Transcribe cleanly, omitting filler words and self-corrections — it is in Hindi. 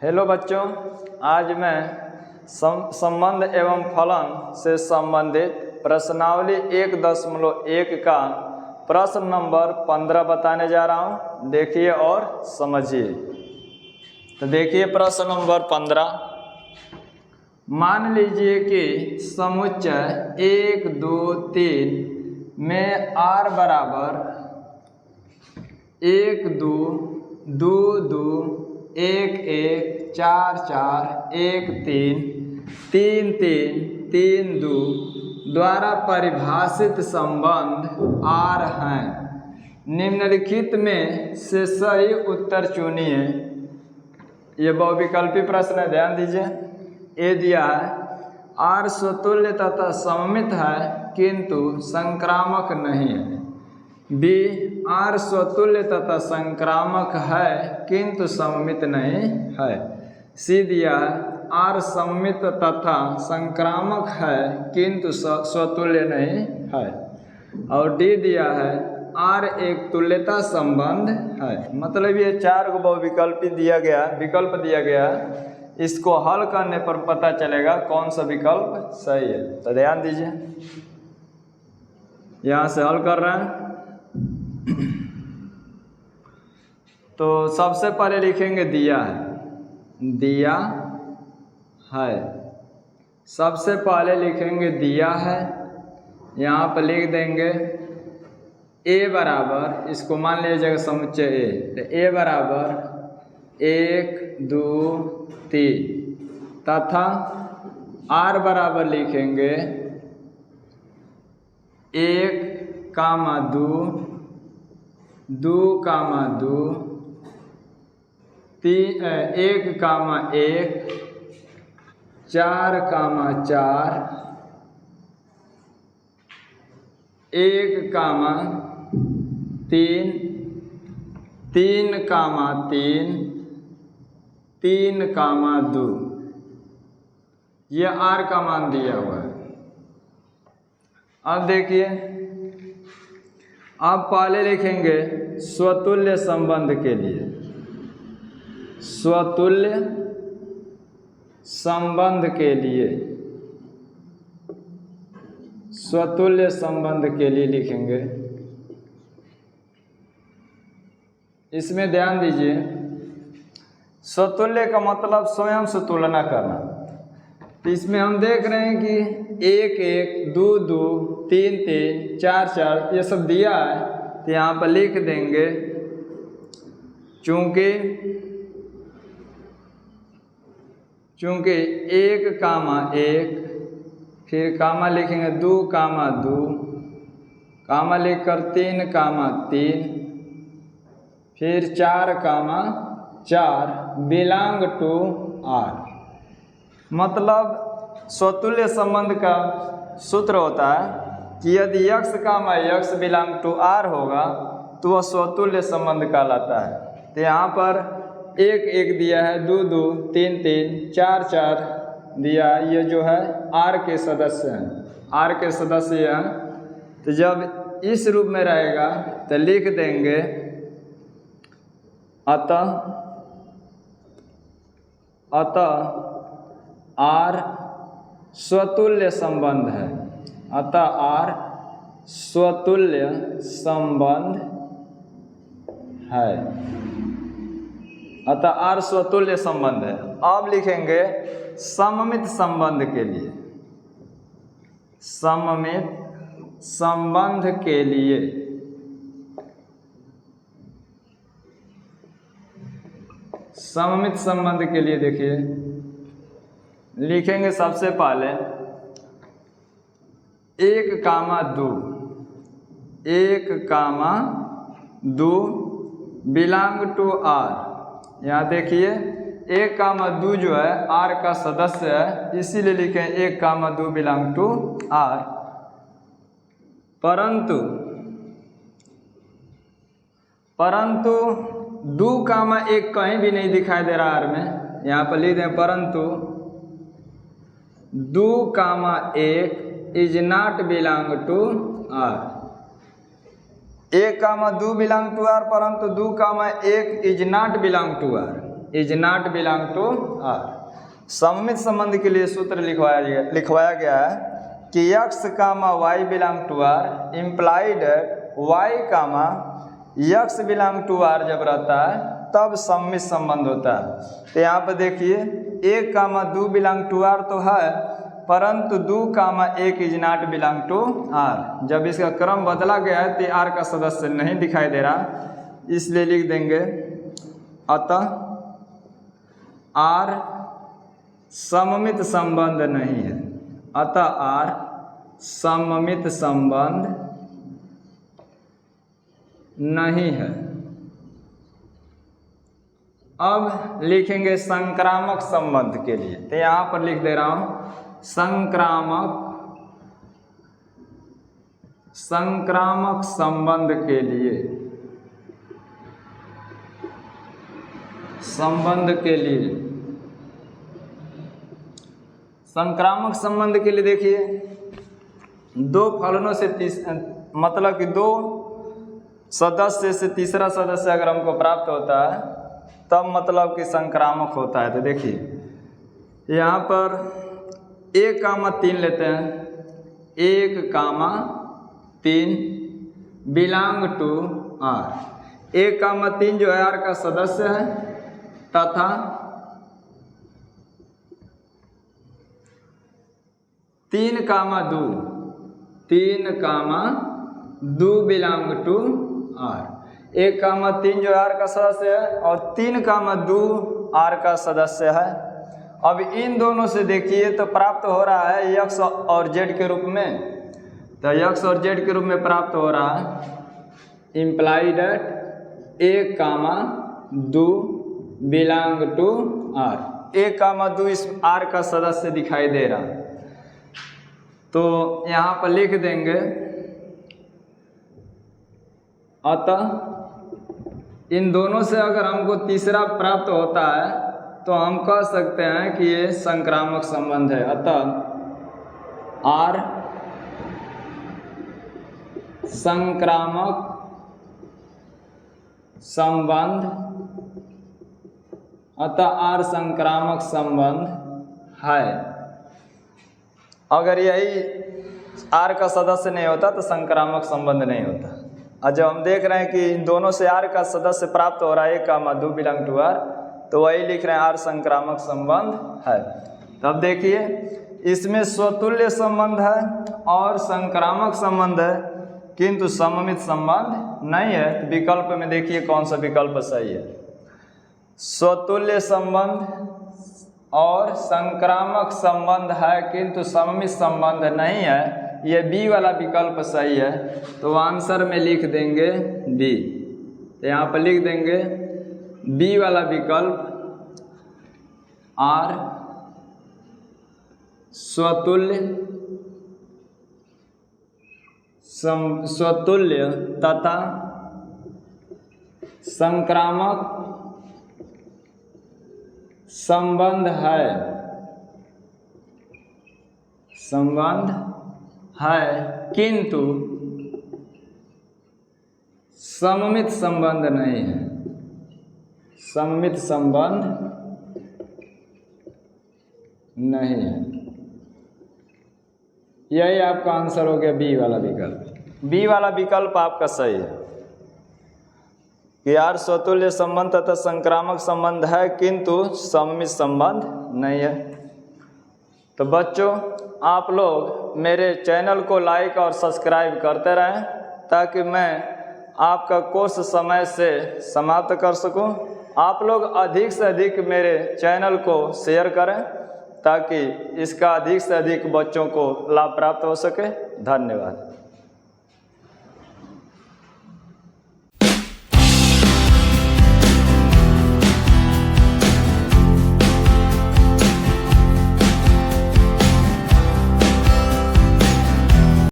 हेलो बच्चों, आज मैं संबंध एवं फलन से संबंधित प्रश्नावली 1.1 का प्रश्न नंबर 15 बताने जा रहा हूँ। देखिए और समझिए। तो देखिए प्रश्न नंबर 15। मान लीजिए कि समुच्चय 1, 2, 3 में r बराबर 1, 2, 2, 2, 1, 1, 4, 4, 1, 3, 3, 3, 3, 2 द्वारा परिभाषित संबंध r हैं। निम्नलिखित में से सही उत्तर चुनिए। ये बहुविकल्पी प्रश्न है, ध्यान दीजिए। ए दिया है r स्वतुल्य तथा सममित है किंतु संक्रामक नहीं है। बी r स्वतुल्य तथा संक्रामक है किंतु सममित नहीं है। सी दिया है r सममित तथा संक्रामक है किंतु स्वतुल्य नहीं है। और डी दिया है r एक तुल्यता संबंध है। मतलब ये 4 को बहुविकल्पी दिया गया, विकल्प दिया गया। इसको हल करने पर पता चलेगा कौन सा विकल्प सही है। तो ध्यान दीजिए, यहाँ से हल कर रहे हैं। तो सबसे पहले लिखेंगे दिया है, दिया है। सबसे पहले लिखेंगे दिया है, यहाँ पर लिख देंगे a बराबर, इसको मान लीजिएगा समुच्चय a, तो a बराबर 1, 2, 3 तथा r बराबर लिखेंगे 1, 2, 2, 2 1, 1 4, 4 1, 3 3, 3 3, 2। ये r का मान दिया हुआ है। अब देखिए, अब पहले लिखेंगे स्वतुल्य संबंध के लिए। स्वतुल्य संबंध के लिए, स्वतुल्य संबंध के लिए लिखेंगे। इसमें ध्यान दीजिए, स्वतुल्य का मतलब स्वयं से तुलना करना। तो इसमें हम देख रहे हैं कि 1, 1, 2, 2, 3, 3, 4, 4 ये सब दिया है। तो यहाँ पर लिख देंगे चूंकि 1, 1 फिर कामा लिखेंगे 2, 2 कामा लिखकर 3, 3 फिर 4, 4 बिलोंग टू r। मतलब स्वतुल्य संबंध का सूत्र होता है कि यदि x, बिलोंग टू r होगा तो वह स्वतुल्य संबंध कहलाता है। तो यहाँ पर 1, 1 दिया है, 2, 2, 3, 3, 4, 4 दिया है। ये जो है r के सदस्य हैं, r के सदस्य हैं। तो जब इस रूप में रहेगा तो लिख देंगे अतः r स्वतुल्य संबंध है। अतः r स्वतुल्य संबंध है। अतः r स्वतुल्य संबंध है। अब लिखेंगे सममित संबंध के लिए। सममित संबंध के लिए सममित संबंध के लिए देखिए, लिखेंगे सबसे पहले 1, 2 1, 2 बिलोंग टू r। यहाँ देखिए 1, 2 जो है r का सदस्य है, इसीलिए लिखें 1, 2 बिलोंग टू r। परंतु 2, 1 कहीं भी नहीं दिखाई दे रहा r में। यहाँ पर लिख दें परंतु 2, 1 is not belong to r। 1, 2 belong to r, परंतु 2, 1 is not belong to r। Is not belong to R. सममित संबंध के लिए सूत्र लिखवाया गया है कि x comma y belong to R implied y comma x belong to R जब रहता है तब सममित संबंध होता है। तो यहाँ पर देखिए 1 कामा 2 बिलोंग टू आर तो है, परंतु 2 comma 1 is not belong to R. जब इसका क्रम बदला गया है तो आर का सदस्य नहीं दिखाई दे रहा, इसलिए लिख देंगे अतः आर सममित संबंध नहीं है। अतः आर सममित संबंध नहीं है। अब लिखेंगे संक्रामक संबंध के लिए, तो यहाँ पर लिख दे रहा हूं संक्रामक संबंध के लिए, संक्रामक संबंध के लिए देखिए 2 फलनों से मतलब कि 2 सदस्य से तीसरा सदस्य अगर हमको प्राप्त होता है तब मतलब कि संक्रामक होता है। तो देखिए यहाँ पर 1 कामा 3 लेते हैं, 1 कामा 3 बिलोंग टू आर। 1 कामा 3 जो है आर का सदस्य है तथा 3 कामा 2 बिलोंग टू आर। 1 कामा 3 जो आर का सदस्य है और 3 कामा 2 आर का सदस्य है। अब इन दोनों से देखिए तो प्राप्त हो रहा है x और z के रूप में, तो x और z के रूप में प्राप्त हो रहा है implied 1 comma 2 belong to R. 1 comma 2 इस आर का सदस्य दिखाई दे रहा है, तो यहाँ पर लिख देंगे अतः इन दोनों से अगर हमको तीसरा प्राप्त होता है तो हम कह सकते हैं कि ये संक्रामक संबंध है। अतः आर संक्रामक संबंध, अतः आर संक्रामक संबंध है। अगर यही आर का सदस्य नहीं होता तो संक्रामक संबंध नहीं होता। और जब हम देख रहे हैं कि इन दोनों से आर का सदस्य प्राप्त हो रहा है 1 कामा 2 बिलोंग टू आर, तो वही लिख रहे हैं आर संक्रामक संबंध है। तब देखिए इसमें स्वतुल्य संबंध है और संक्रामक संबंध है, किंतु सममित संबंध नहीं है। तो विकल्प में देखिए कौन सा विकल्प सही है। स्वतुल्य संबंध और संक्रामक संबंध है किंतु सममित संबंध नहीं है, ये बी वाला विकल्प सही है। तो आंसर में लिख देंगे बी। तो यहाँ पर लिख देंगे बी वाला विकल्प आर स्वतुल्य तथा संक्रामक संबंध है किंतु सममित संबंध नहीं है। सममित संबंध नहीं है। यही आपका आंसर हो गया बी वाला विकल्प। बी वाला विकल्प आपका सही है कि आर स्वतुल्य संबंध तथा संक्रामक संबंध है किंतु सममित संबंध नहीं है। तो बच्चों आप लोग मेरे चैनल को लाइक और सब्सक्राइब करते रहें ताकि मैं आपका कोर्स समय से समाप्त कर सकूं। आप लोग अधिक से अधिक मेरे चैनल को शेयर करें ताकि इसका अधिक से अधिक बच्चों को लाभ प्राप्त हो सके। धन्यवाद।